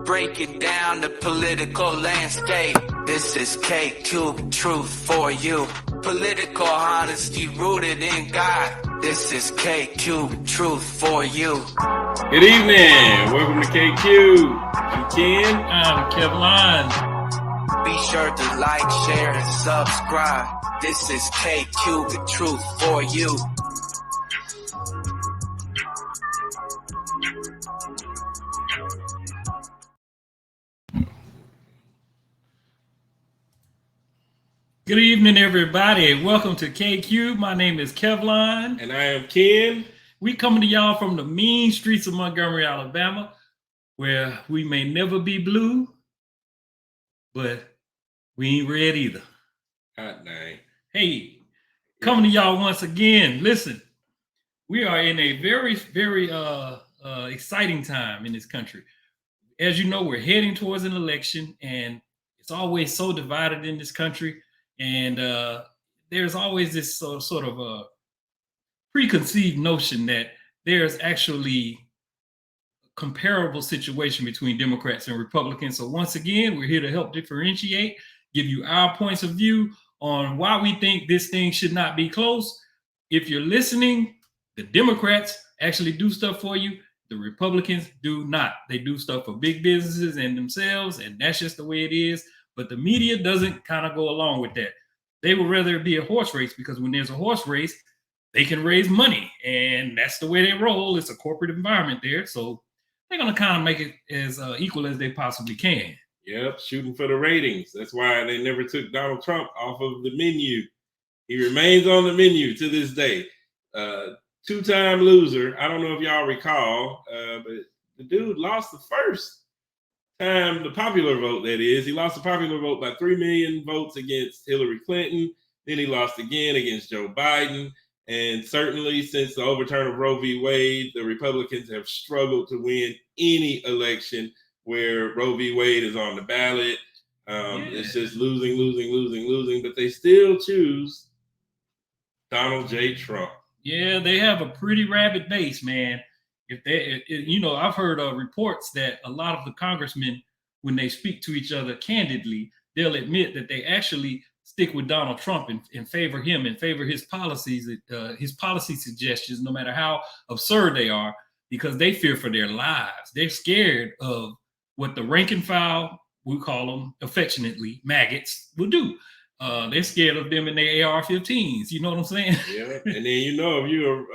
breaking down the political landscape. This is KQ Truth for you. Political honesty rooted in God. This is KQ Truth for you. Good evening. Welcome to KQ. I'm Ken. I'm Kevlon. Be sure to like, share, and subscribe. This is KQ the Truth for you. Good evening, everybody. Welcome to KQ. My name is Kevlon. And I am Ken. We coming to y'all from the mean streets of Montgomery, Alabama, where we may never be blue, but we ain't red either. Hot dang. Hey, coming to y'all once again. Listen, we are in a very, very exciting time in this country. As you know, we're heading towards an election, and it's always so divided in this country. And there's always this sort of a preconceived notion that there's actually a comparable situation between Democrats and Republicans. So once again, we're here to help differentiate, give you our points of view on why we think this thing should not be close. If you're listening, the Democrats actually do stuff for you. The Republicans do not. They do stuff for big businesses and themselves, and that's just the way it is. But the media doesn't kind of go along with that. They would rather it be a horse race, because when there's a horse race, they can raise money, and that's the way they roll. It's a corporate environment there, so they're going to kind of make it as equal as they possibly can. Yep, shooting for the ratings. That's why they never took Donald Trump off of the menu. He remains on the menu to this day. Two-time loser. I don't know if y'all recall, but the dude lost the first time, the popular vote, that is. He lost the popular vote by 3 million votes against Hillary Clinton. Then he lost again against Joe Biden. And certainly since the overturn of Roe v. Wade, the Republicans have struggled to win any election where Roe v. Wade is on the ballot. It's just losing, but they still choose Donald J. Trump. Yeah, they have a pretty rabid base, man. I've heard reports that a lot of the congressmen, when they speak to each other candidly, they'll admit that they actually stick with Donald Trump and favor him and favor his policies, his policy suggestions, no matter how absurd they are, because they fear for their lives. They're scared of what the rank and file, we call them affectionately maggots, will do. They're scared of them in their AR-15s. You know what I'm saying? Yeah, and then if you're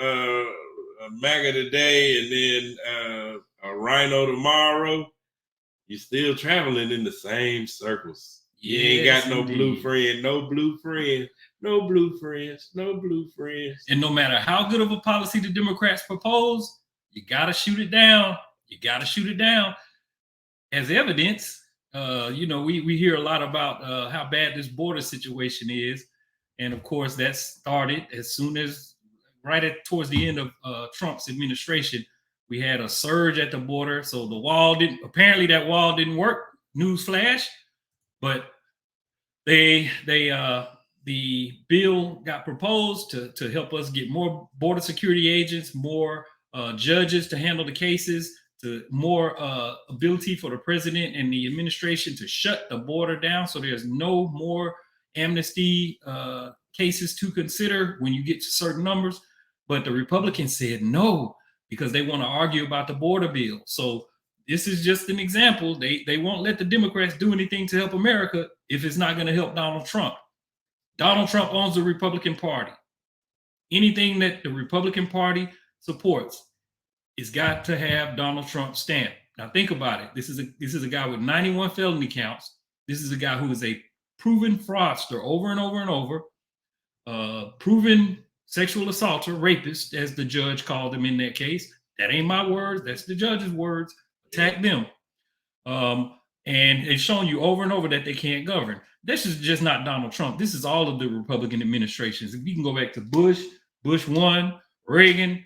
a MAGA today and then a rhino tomorrow, you're still traveling in the same circles. You ain't got no blue friend, no blue friends, no blue friends, no blue friends. And no matter how good of a policy the Democrats propose, you got to shoot it down. You got to shoot it down. As evidence, we hear a lot about how bad this border situation is. And of course, that started as soon as towards the end of Trump's administration. We had a surge at the border. So that wall didn't work. Newsflash. But the bill got proposed to help us get more border security agents, more judges to handle the cases, to more ability for the president and the administration to shut the border down, so there's no more amnesty cases to consider when you get to certain numbers. But the Republicans said no, because they want to argue about the border bill. So this is just an example. They won't let the Democrats do anything to help America if it's not going to help Donald Trump. Donald Trump owns the Republican Party. Anything that the Republican Party supports, it's got to have Donald Trump stamp. Now think about it. This is a guy with 91 felony counts. This is a guy who is a proven fraudster over and over and over, proven sexual assaulter, rapist, as the judge called him in that case. That ain't my words. That's the judge's words. Attack them. And it's shown you over and over that they can't govern. This is just not Donald Trump. This is all of the Republican administrations. If you can go back to Bush 1, Reagan,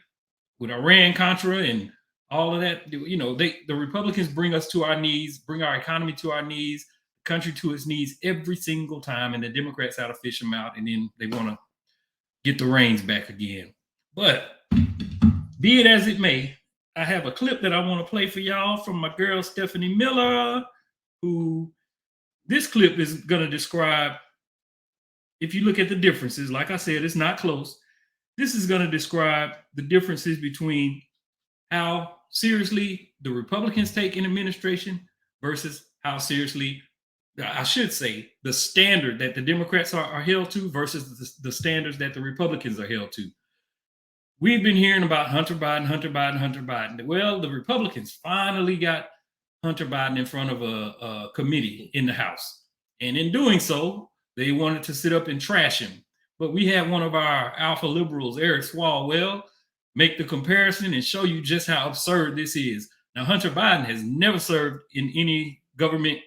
with Iran-Contra and all of that, the Republicans bring us to our knees, bring our economy to our knees, the country to its knees every single time, and the Democrats how to fish them out, and then they want to get the reins back again. But be it as it may, I have a clip that I want to play for y'all from my girl Stephanie Miller, who this clip is going to describe, if you look at the differences, like I said, it's not close. This is going to describe the differences between how seriously the Republicans take an administration versus how seriously, I should say, the standard that the Democrats are held to versus the standards that the Republicans are held to. We've been hearing about Hunter Biden, Hunter Biden, Hunter Biden. Well, the Republicans finally got Hunter Biden in front of a committee in the House. And in doing so, they wanted to sit up and trash him. But we had one of our alpha liberals, Eric Swalwell, make the comparison and show you just how absurd this is. Now, Hunter Biden has never served in any government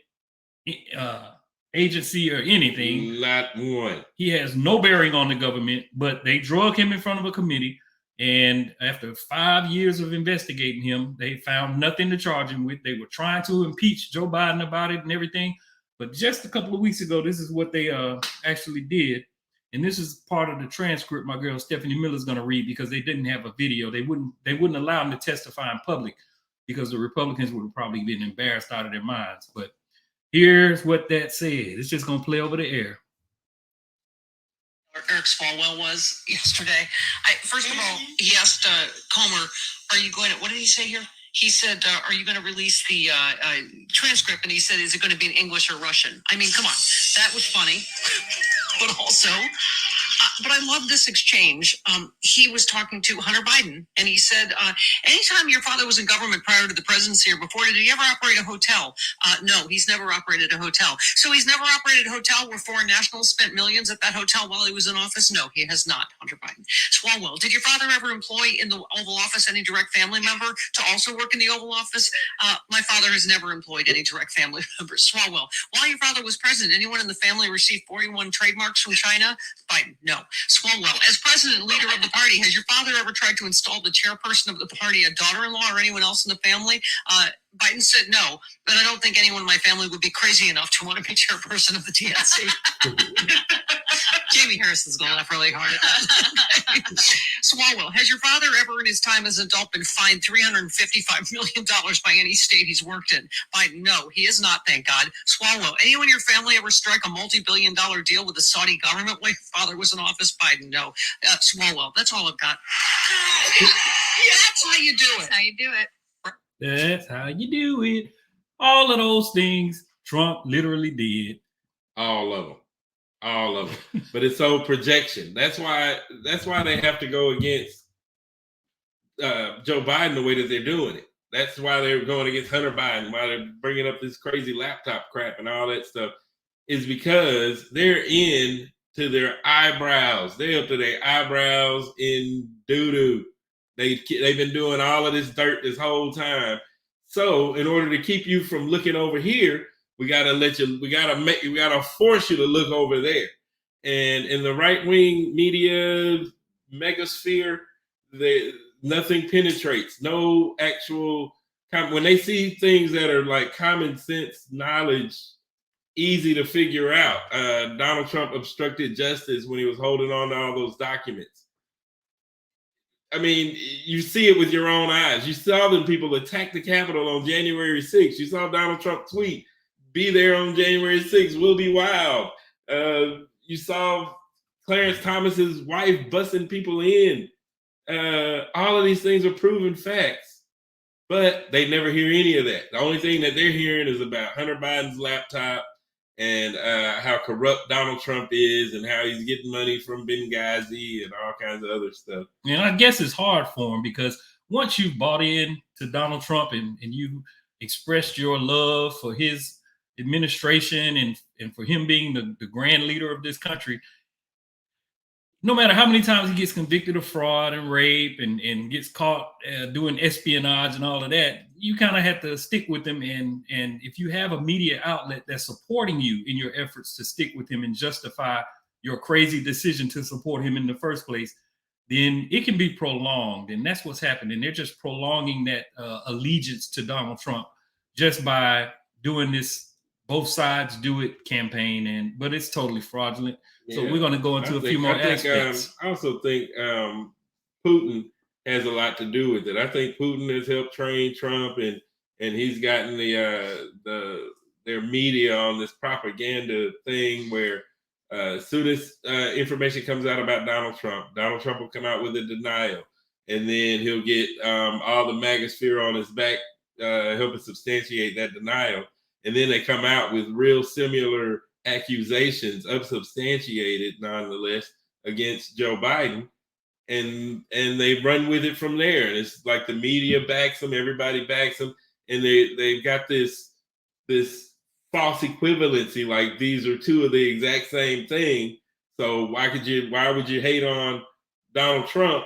agency or anything. Not one. He has no bearing on the government, but they drug him in front of a committee. And after 5 years of investigating him, they found nothing to charge him with. They were trying to impeach Joe Biden about it and everything. But just a couple of weeks ago, this is what they actually did. And this is part of the transcript my girl Stephanie Miller is going to read, because they didn't have a video. They wouldn't allow him to testify in public because the Republicans would have probably been embarrassed out of their minds. But here's what that said. It's just going to play over the air. Eric Swalwell was yesterday. First of all, he asked Comer, are you going to, what did he say here? He said, are you going to release the transcript? And he said, is it going to be in English or Russian? I mean, come on. That was funny. But also, but I love this exchange. He was talking to Hunter Biden, and he said, anytime your father was in government prior to the presidency or before, did he ever operate a hotel? No, he's never operated a hotel. So he's never operated a hotel where foreign nationals spent millions at that hotel while he was in office? No, he has not, Hunter Biden. Swalwell, did your father ever employ in the Oval Office any direct family member to also work in the Oval Office? My father has never employed any direct family members. Swalwell, while your father was president, anyone in the family received 41 trademarks from China? Biden, no. Swalwell, as president and leader of the party, has your father ever tried to install the chairperson of the party, a daughter-in-law, or anyone else in the family? Biden said no, but I don't think anyone in my family would be crazy enough to want to be chairperson of the DNC. Jamie Harrison's going to laugh really hard at that. Swalwell, has your father ever in his time as an adult been fined $355 million by any state he's worked in? Biden, no, he is not, thank God. Swalwell, anyone in your family ever strike a multi-billion-dollar deal with the Saudi government while your father was in office? Biden, no. Swalwell, that's all I've got. That's how you do it. That's how you do it. That's how you do it. All of those things Trump literally did. All of them. All of them. But it's so projection. That's why they have to go against Joe Biden the way that they're doing it. That's why they're going against Hunter Biden, why they're bringing up this crazy laptop crap and all that stuff, is because they're in to their eyebrows. They're up to their eyebrows in doo-doo. They've been doing all of this dirt this whole time. So in order to keep you from looking over here, we gotta force you to look over there. And in the right-wing media megasphere, nothing penetrates. No actual, when they see things that are like common sense knowledge, easy to figure out. Donald Trump obstructed justice when he was holding on to all those documents. I mean, you see it with your own eyes. You saw them people attack the Capitol on January 6th. You saw Donald Trump tweet, be there on January 6th, we'll be wild. You saw Clarence Thomas's wife busting people in. All of these things are proven facts, but they never hear any of that. The only thing that they're hearing is about Hunter Biden's laptop and how corrupt Donald Trump is and how he's getting money from Benghazi and all kinds of other stuff. And I guess it's hard for him because once you've bought in to Donald Trump and you expressed your love for his administration and for him being the grand leader of this country, no matter how many times he gets convicted of fraud and rape and gets caught doing espionage and all of that, you kind of have to stick with him. And if you have a media outlet that's supporting you in your efforts to stick with him and justify your crazy decision to support him in the first place, then it can be prolonged. And that's what's happening. They're just prolonging that allegiance to Donald Trump just by doing this both sides do it campaign. But it's totally fraudulent. So we're going to go into a few more aspects. I also think Putin has a lot to do with it. I think Putin has helped train Trump, and he's gotten their media on this propaganda thing where as soon as information comes out about Donald Trump will come out with a denial, and then he'll get all the MAGA sphere on his back helping substantiate that denial, and then they come out with real similar accusations, unsubstantiated nonetheless, against Joe Biden, and they run with it from there. And it's like the media backs them, everybody backs them, and they've got this false equivalency, like these are two of the exact same thing. So why would you hate on Donald Trump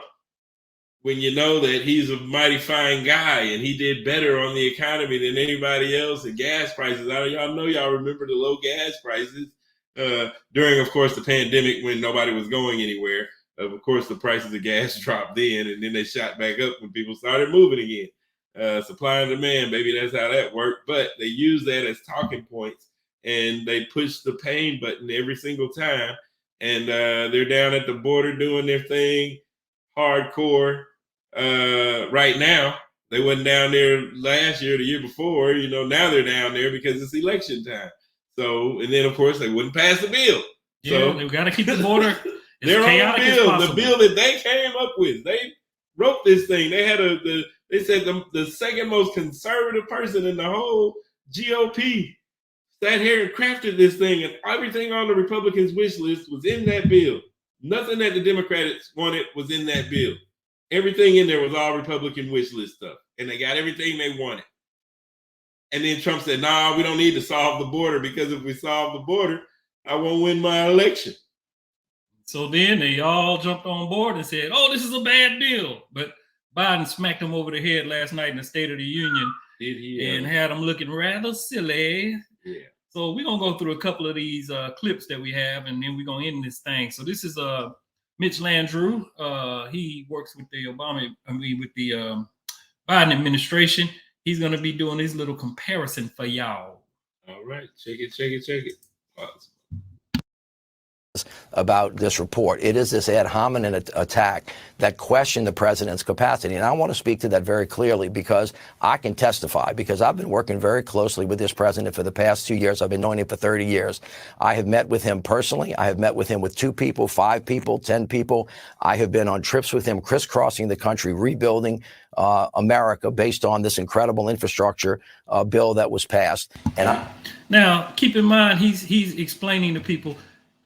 when you know that he's a mighty fine guy and he did better on the economy than anybody else? And gas prices, y'all remember the low gas prices during, of course, the pandemic when nobody was going anywhere. Of course, the prices of gas dropped then, and then they shot back up when people started moving again. Supply and demand, baby, that's how that worked. But they use that as talking points, and they push the pain button every single time. And they're down at the border doing their thing hardcore right now. They wasn't down there last year, the year before. Now they're down there because it's election time. So, and then of course they wouldn't pass the bill. Yeah, so they've got to keep the border. Their own bill, the bill that they came up with. They wrote this thing. They had they said the second most conservative person in the whole GOP sat here and crafted this thing, and everything on the Republicans' wish list was in that bill. Nothing that the Democrats wanted was in that bill. Everything in there was all Republican wish list stuff, and they got everything they wanted. And then Trump said, "Nah, we don't need to solve the border, because if we solve the border, I won't win my election." So then they all jumped on board and said, "Oh, this is a bad deal." But Biden smacked him over the head last night in the State of the Union. Did he? And had him looking rather silly. Yeah. So we're going to go through a couple of these clips that we have, and then we're going to end this thing. So this is Mitch Landrieu. He works with the Biden administration. He's going to be doing his little comparison for y'all. All right. Check it. About this report. It is this ad hominem attack that questioned the president's capacity. And I want to speak to that very clearly, because I can testify, because I've been working very closely with this president for the past 2 years. I've been knowing him for 30 years. I have met with him personally. I have met with him with 2 people, 5 people, 10 people. I have been on trips with him, crisscrossing the country, rebuilding America based on this incredible infrastructure bill that was passed. And now, keep in mind, he's explaining to people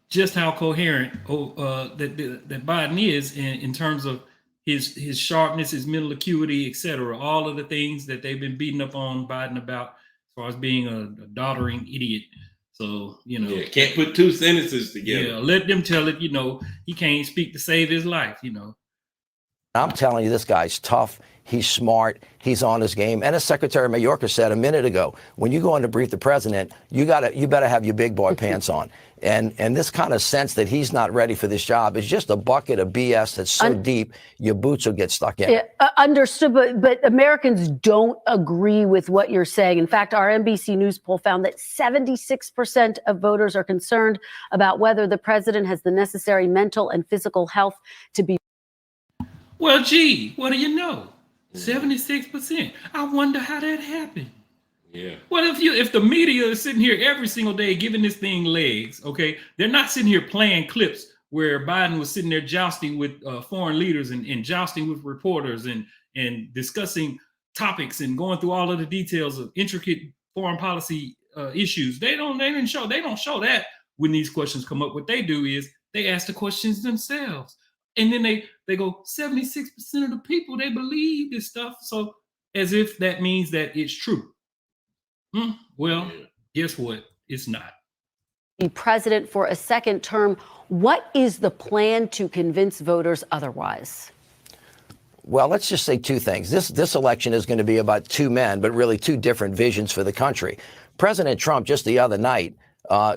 just how coherent that Biden is in terms of his sharpness, his mental acuity, etc. All of the things that they've been beating up on Biden about, as far as being a doddering idiot. So, can't put 2 sentences together. Yeah, let them tell it. He can't speak to save his life. I'm telling you, this guy's tough. He's smart. He's on his game. And as Secretary Mayorkas said a minute ago, when you go in to brief the president, you better have your big boy pants on. And this kind of sense that he's not ready for this job is just a bucket of BS that's so deep, your boots will get stuck in. Yeah, understood. But Americans don't agree with what you're saying. In fact, our NBC News poll found that 76% of voters are concerned about whether the president has the necessary mental and physical health to be. Well, gee, what do you know? 76%. I wonder how that happened. Yeah. Well, if the media is sitting here every single day giving this thing legs, okay, they're not sitting here playing clips where Biden was sitting there jousting with foreign leaders and jousting with reporters and discussing topics and going through all of the details of intricate foreign policy issues. They don't show that when these questions come up. What they do is they ask the questions themselves. And then they go, 76% of the people, they believe this stuff. So as if that means that it's true. Well, guess what? It's not. The president for a second term. What is the plan to convince voters otherwise? Well, let's just say 2 things. This election is going to be about 2 men, but really 2 different visions for the country. President Trump just the other night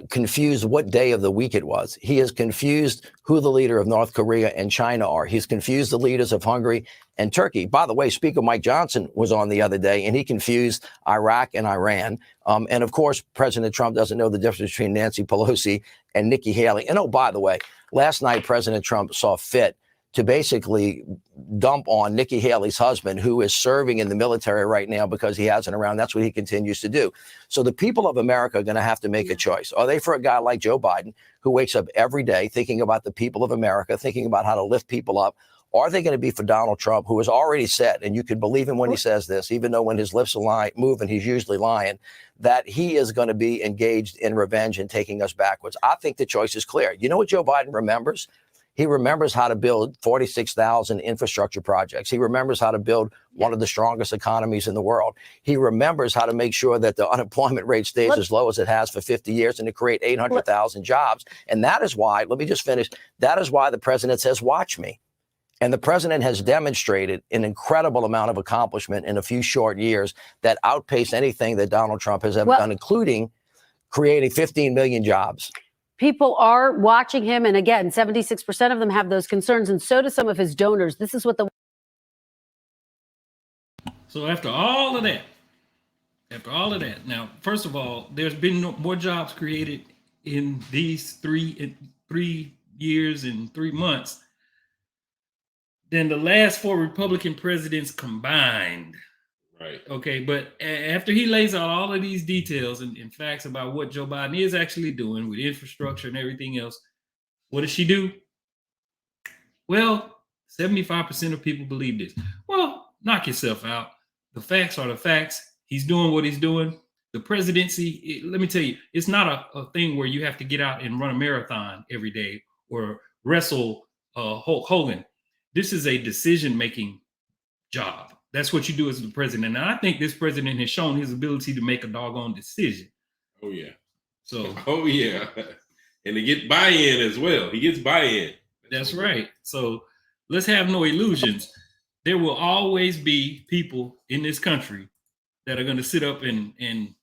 confused what day of the week it was. He has confused who the leader of North Korea and China are. He's confused the leaders of Hungary and Turkey. By the way, Speaker Mike Johnson was on the other day, and he confused Iraq and Iran. And of course, President Trump doesn't know the difference between Nancy Pelosi and Nikki Haley. And oh, by the way, last night, President Trump saw fit to basically dump on Nikki Haley's husband, who is serving in the military right now because he hasn't around. That's what he continues to do. So the people of America are going to have to make a choice. Are they for a guy like Joe Biden, who wakes up every day thinking about the people of America, thinking about how to lift people up? Or are they going to be for Donald Trump, who has already said, and you can believe him when he says this, even though when his lips are moving, he's usually lying, that he is going to be engaged in revenge and taking us backwards? I think the choice is clear. You know what Joe Biden remembers? He remembers how to build 46,000 infrastructure projects. He remembers how to build one of the strongest economies in the world. He remembers how to make sure that the unemployment rate stays as low as it has for 50 years and to create 800,000 jobs. And that is why, let me just finish, that is why the president says, watch me. And the president has demonstrated an incredible amount of accomplishment in a few short years that outpace anything that Donald Trump has ever done, including creating 15 million jobs. People are watching him. And again, 76% of them have those concerns. And so do some of his donors. This is what the. So after all of that, now, first of all, there's been more jobs created in these 3 years and 3 months than the last 4 Republican presidents combined. Right. Okay, but after he lays out all of these details and facts about what Joe Biden is actually doing with infrastructure and everything else, what does she do? Well, 75% of people believe this. Well, knock yourself out. The facts are the facts. He's doing what he's doing. The presidency, let me tell you, it's not a thing where you have to get out and run a marathon every day or wrestle Hulk Hogan. This is a decision-making job. That's what you do as the president. And I think this president has shown his ability to make a doggone decision. Oh, yeah. So. Oh, yeah. And to get buy-in as well. He gets buy-in. That's right. So let's have no illusions. There will always be people in this country that are going to sit up and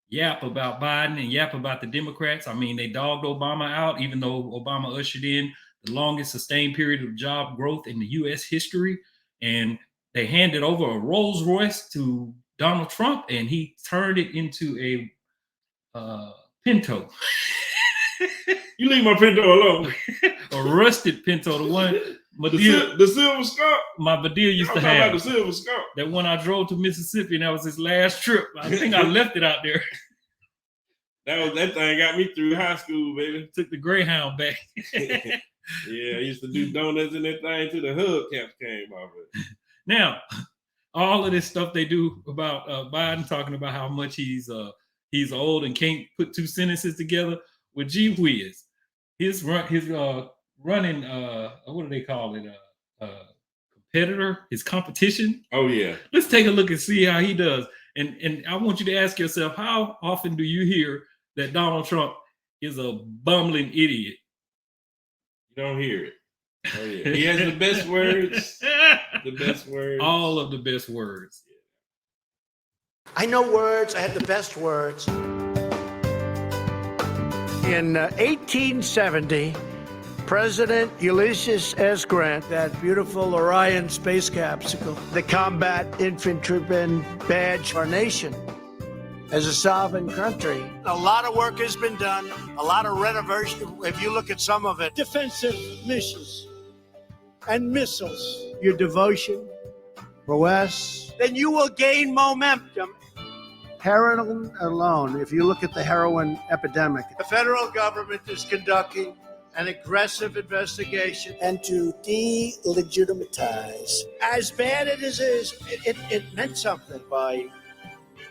yap about Biden and yap about the Democrats. I mean, they dogged Obama out, even though Obama ushered in the longest sustained period of job growth in the U.S. history. And they handed over a Rolls Royce to Donald Trump, and he turned it into a Pinto. You leave my Pinto alone. A rusted Pinto, the one the Silver Skunk. My Badir used to have. The Silver Skunk. That one I drove to Mississippi, and that was his last trip. I think I left it out there. That thing got me through high school, baby. Took the Greyhound back. Yeah, I used to do donuts in that thing till the hubcaps came off it. Now, all of this stuff they do about Biden, talking about how much he's old and can't put 2 sentences together. With gee whiz, his running what do they call it? Competitor, his competition. Oh yeah. Let's take a look and see how he does. And I want you to ask yourself, how often do you hear that Donald Trump is a bumbling idiot? You don't hear it. Oh yeah. He has the best words. The best words. All of the best words. I know words. I have the best words. In 1870, President Ulysses S. Grant, that beautiful Orion space capsule, the combat infantryman badge for our nation as a sovereign country. A lot of work has been done, a lot of renovation. If you look at some of it, defensive missions and missiles, your devotion, prowess, then you will gain momentum. Heroin alone, if you look at the heroin epidemic, the federal government is conducting an aggressive investigation and to delegitimize. As bad as it is, it meant something by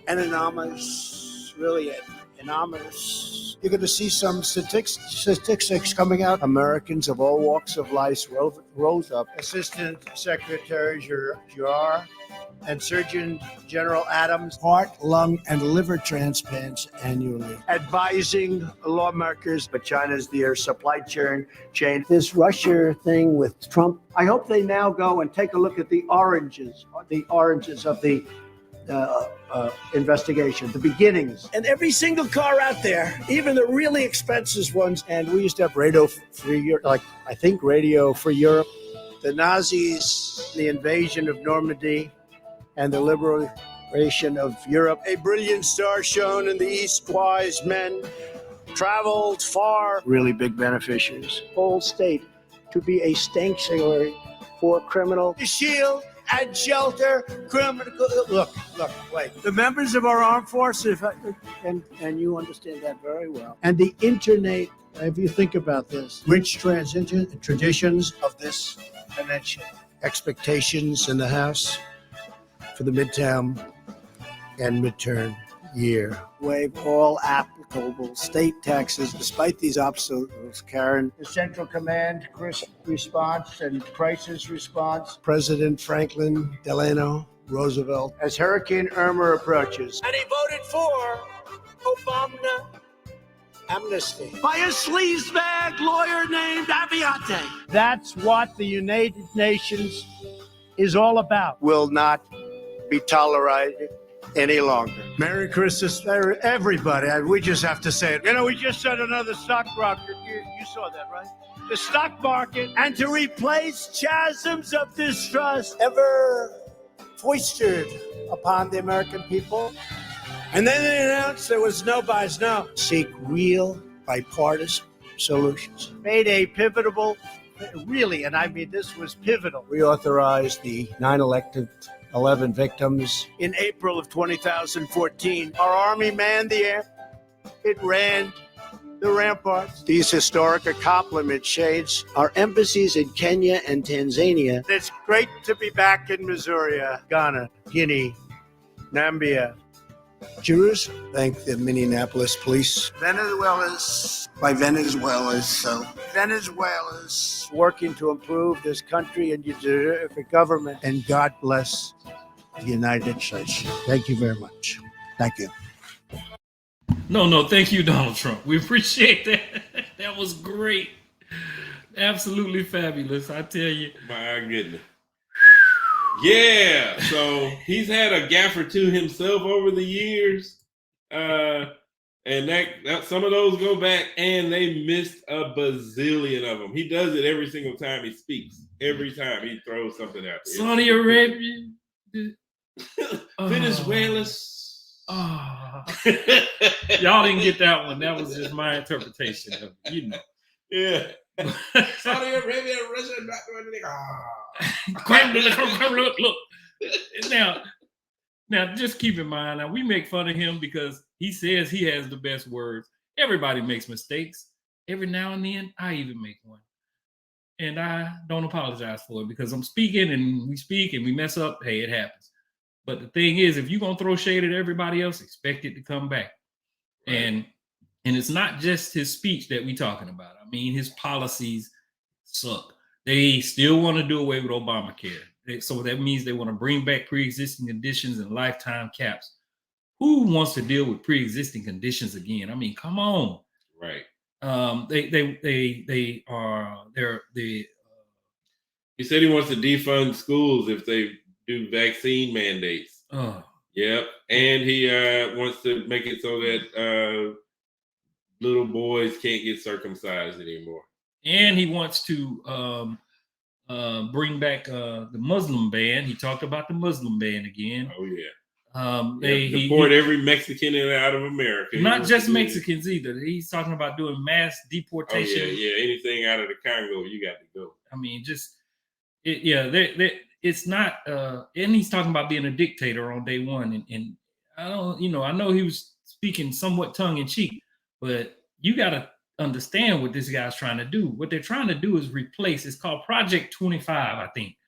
an anonymous, really anonymous. You're going to see some statistics coming out. Americans of all walks of life rose up. Assistant Secretary Girard and Surgeon General Adams, heart, lung, and liver transplants annually. Advising lawmakers, but China's their supply chain. This Russia thing with Trump, I hope they now go and take a look at the oranges of the investigation, the beginnings. And every single car out there, even the really expensive ones, and we used to have Radio Free Europe, Radio Free Europe, the Nazis, the invasion of Normandy, and the liberation of Europe. A brilliant star shone in the east, wise men traveled far. Really big beneficiaries. Whole state to be a sanctuary for criminal shield and shelter criminal. Look, wait. The members of our armed forces, and you understand that very well, and the internet, if you think about this, rich traditions of this convention, expectations in the House for the midterm and midterm year. Waive all applicable state taxes despite these obstacles, Karen. The Central Command response and crisis response, President Franklin Delano Roosevelt, as Hurricane Irma approaches. And he voted for Obama amnesty by a sleazebag lawyer named Abiante. That's what the United Nations is all about. Will not be tolerated any longer. Merry Christmas, everybody. We just have to say it. You know, we just said another stock market. You saw that, right? The stock market, and to replace chasms of distrust ever foisted upon the American people. And then they announced there was no buys, no. Seek real bipartisan solutions. Made a pivotal, really, and I mean this was pivotal. Reauthorized the 9/11 victims in April of 2014. Our Army manned the air. It ran the ramparts. These historic accomplishments shades our embassies in Kenya and Tanzania. It's great to be back in Missouri, Ghana, Guinea, Nambia, Jerusalem. Thank the Minneapolis police. Venezuela's working to improve this country and your terrific government. And God bless the United States. Thank you very much. Thank you. No, thank you, Donald Trump. We appreciate that. That was great. Absolutely fabulous, I tell you. My goodness. Yeah, so he's had a gaffe or two himself over the years. And that some of those go back, and they missed a bazillion of them. He does it every single time he speaks. Every time he throws something out there. Saudi Arabia. Venezuela's. Oh. Y'all didn't get that one. That was just my interpretation of it, you know. Yeah. Saudi Arabia, Russia, Look. Now, just keep in mind, now we make fun of him because he says he has the best words. Everybody makes mistakes. Every now and then, I even make one. And I don't apologize for it because I'm speaking and we speak and we mess up. Hey, it happens. But the thing is, if you're going to throw shade at everybody else, expect it to come back. Right. And it's not just his speech that we're talking about. I mean, his policies suck. They still want to do away with Obamacare. So that means they want to bring back pre-existing conditions and lifetime caps. Who wants to deal with pre-existing conditions again? I mean, come on. Right. He said he wants to defund schools if they do vaccine mandates. Oh. Yep. And he wants to make it so that little boys can't get circumcised anymore. And he wants to bring back the Muslim ban. He talked about the Muslim ban again. Oh, yeah. They deport every Mexican out of America. Not just Mexicans either. He's talking about doing mass deportation. Oh, yeah. Anything out of the Congo, you got to go. I mean, it's not, and he's talking about being a dictator on day one. And I don't, I know he was speaking somewhat tongue in cheek, but you got to understand what this guy's trying to do. What they're trying to do is replace, it's called Project 25, I think.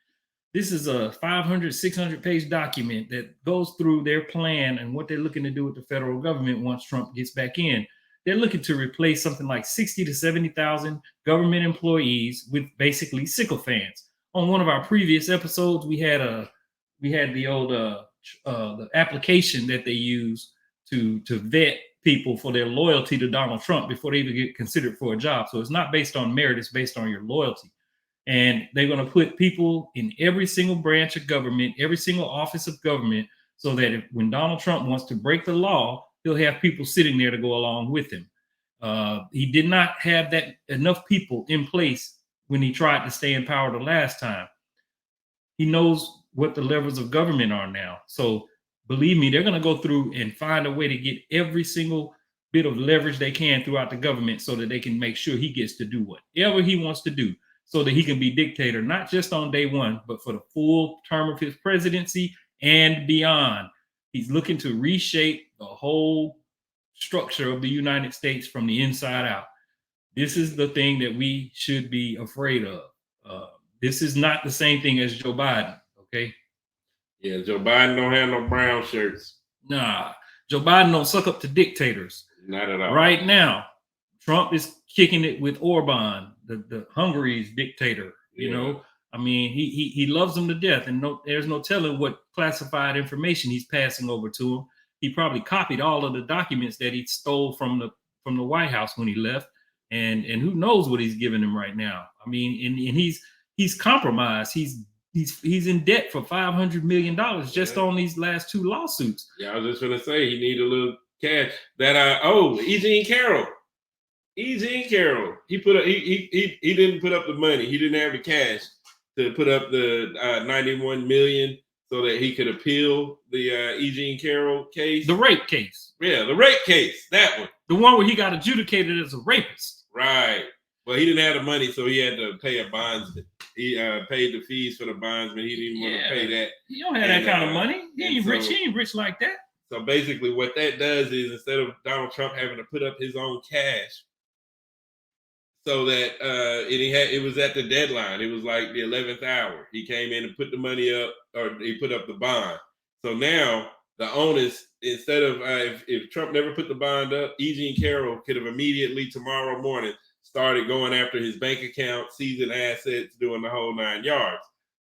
This is a 500, 600 page document that goes through their plan and what they're looking to do with the federal government once Trump gets back in. They're looking to replace something like 60 to 70,000 government employees with basically sycophants. On one of our previous episodes, we had the old the application that they use to vet people for their loyalty to Donald Trump before they even get considered for a job. So it's not based on merit, it's based on your loyalty. And they're going to put people in every single branch of government, every single office of government, so that when Donald Trump wants to break the law, he'll have people sitting there to go along with him. He did not have enough people in place when he tried to stay in power the last time. He knows what the levels of government are now. So believe me, they're going to go through and find a way to get every single bit of leverage they can throughout the government so that they can make sure he gets to do whatever he wants to do. so that he can be dictator, not just on day one, but for the full term of his presidency and beyond. He's looking to reshape the whole structure of the United States from the inside out. This is the thing that we should be afraid of. This is not the same thing as Joe Biden, okay? Yeah, Joe Biden don't have no brown shirts. Nah, Joe Biden don't suck up to dictators. Not at all. Right now, Trump is kicking it with Orban, the Hungary's dictator. You know, I mean, he loves them to death, and there's no telling what classified information he's passing over to him. He probably copied all of the documents that he stole from the White House when he left, and who knows what he's giving him right now. I mean, and he's compromised. He's in debt for $500 million just on these last 2 lawsuits. Yeah, I was just gonna say he need a little cash. That E. Jean Carroll. E. Jean Carroll. He didn't put up the money. He didn't have the cash to put up the 91 million so that he could appeal the E. Jean Carroll case. The rape case. Yeah, the rape case. That one. The one where he got adjudicated as a rapist. Right. Well, he didn't have the money, so he had to pay a bondsman. He paid the fees for the bondsman. He didn't want to pay that. He don't have that kind of money. He ain't rich. He ain't rich like that. So basically, what that does is instead of Donald Trump having to put up his own cash, so that it was at the deadline. It was like the 11th hour. He came in and put the money up, or he put up the bond. So now the onus, instead of if Trump never put the bond up, E. Jean Carroll could have immediately tomorrow morning started going after his bank account, seizing assets, doing the whole 9 yards.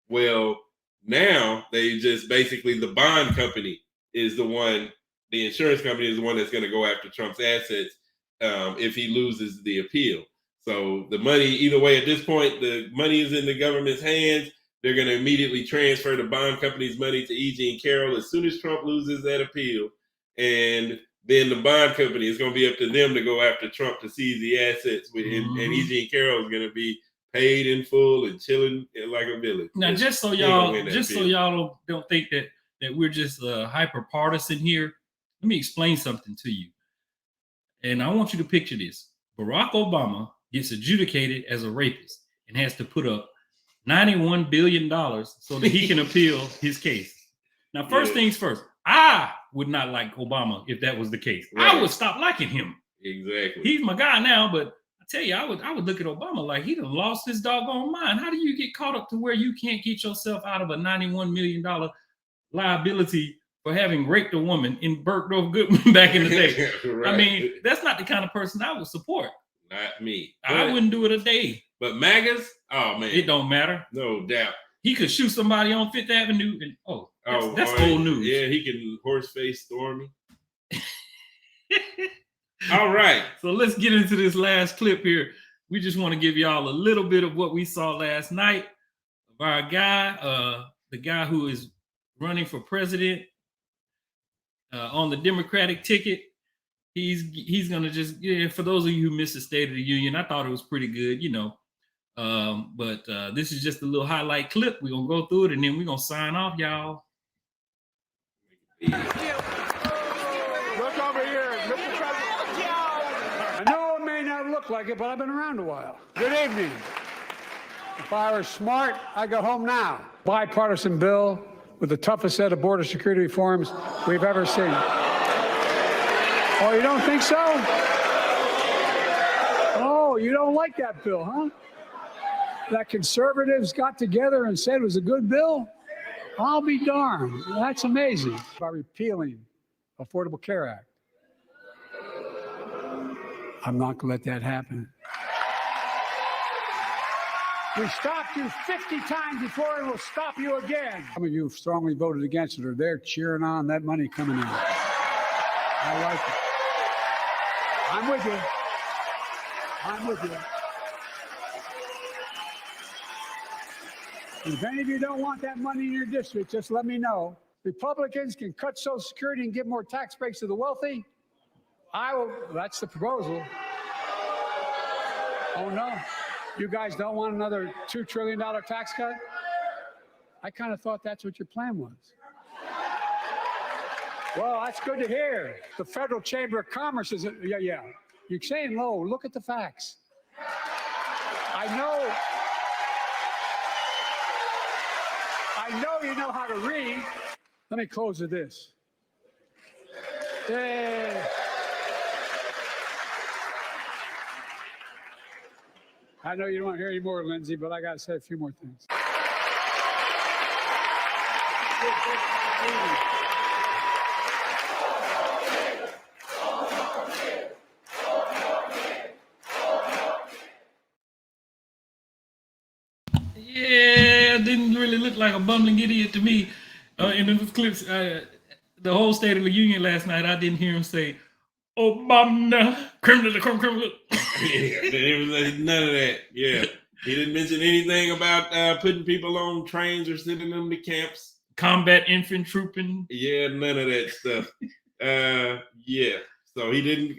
Well, now they just basically, the bond company is the one, the insurance company is the one that's going to go after Trump's assets if he loses the appeal. So the money, either way, at this point, the money is in the government's hands. They're going to immediately transfer the bond company's money to E. Jean Carroll as soon as Trump loses that appeal. And then the bond company is going to be up to them to go after Trump to seize the assets. And E. Jean Carroll is going to be paid in full and chilling like a villain. Now, just so y'all don't think that we're just hyper partisan here, let me explain something to you. And I want you to picture this. Barack Obama gets adjudicated as a rapist and has to put up $91 billion so that he can appeal his case. Now, first things first, I would not like Obama if that was the case. Right. I would stop liking him. Exactly. He's my guy now, but I tell you, I would look at Obama like he done lost his doggone mind. How do you get caught up to where you can't get yourself out of a $91 million liability for having raped a woman in Bergdorf Goodman back in the day? Right. I mean, that's not the kind of person I would support. Not me. I wouldn't do it a day. But MAGAs, oh man, it don't matter. No doubt. He could shoot somebody on Fifth Avenue, and that's old news. Yeah, he can horseface Stormy. All right. So let's get into this last clip here. We just want to give y'all a little bit of what we saw last night of our guy, the guy who is running for president on the Democratic ticket. He's gonna just, for those of you who missed the State of the Union, I thought it was pretty good, but this is just a little highlight clip. We're gonna go through it and then we're gonna sign off, y'all. Look over here, Mr. President. I know it may not look like it, but I've been around a while. Good evening. If I were smart, I'd go home now. Bipartisan bill with the toughest set of border security reforms we've ever seen. Oh, you don't think so? Oh, you don't like that bill, huh? That conservatives got together and said it was a good bill? I'll be darned. That's amazing. By repealing Affordable Care Act. I'm not going to let that happen. We stopped you 50 times before, and we'll stop you again. Some of you strongly voted against it, or they're cheering on that money coming in. I like it. I'm with you. I'm with you. If any of you don't want that money in your district, just let me know. Republicans can cut Social Security and give more tax breaks to the wealthy. I will. That's the proposal. Oh, no. You guys don't want another $2 trillion tax cut? I kind of thought that's what your plan was. Well, that's good to hear. The Federal Chamber of Commerce is, yeah. You're saying low. Look at the facts. I know I know you know how to read. Let me close with this. Yay. I know you don't want to hear any more, Lindsay, but I got to say a few more things. Yeah, didn't really look like a bumbling idiot to me. In the clips, the whole State of the Union last night, I didn't hear him say, Obama, criminal. Yeah, there was none of that. Yeah. He didn't mention anything about putting people on trains or sending them to camps. Combat infantry trooping. Yeah, none of that stuff. Yeah. So he didn't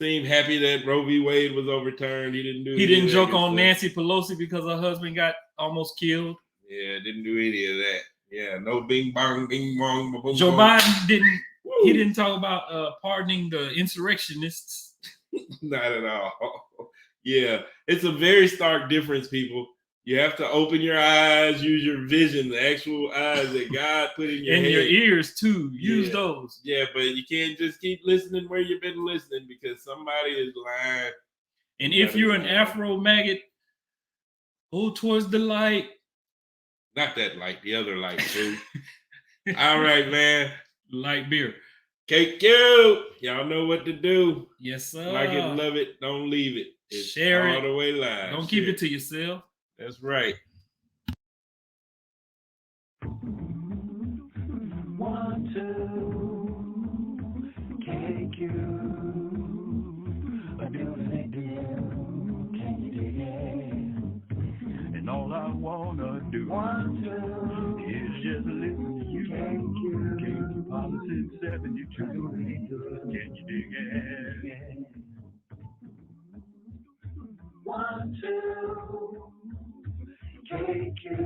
seem happy that Roe v. Wade was overturned. He didn't do He any didn't of that joke good on stuff. Nancy Pelosi because her husband got almost killed. Yeah, didn't do any of that. Yeah, no bing bong, bing bong, boom, Joe boom. Biden didn't. Woo. He didn't talk about pardoning the insurrectionists. Not at all. Yeah, it's a very stark difference, people. You have to open your eyes, use your vision, the actual eyes that God put in your And head. your ears too. Use Yeah. those. Yeah, but you can't just keep listening where you've been listening because somebody is lying. And if you're an Afro maggot, go towards the light. Not that light, the other light, too. All right, man. Light beer. KQ, y'all know what to do. Yes, sir. Like it, love it, don't leave it. It's Share all it. the way live. Don't keep Share it to yourself. That's right. Want to take you a doodly do, can you dig it? And all I wanna do is just listen to you. Can you policy 72? Can you dig it? Want to take you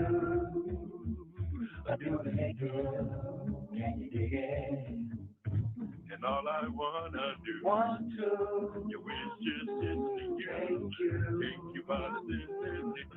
a doodly do, can you dig it? And all I wanna do, you wish just listen to you. Thank you, policy 72.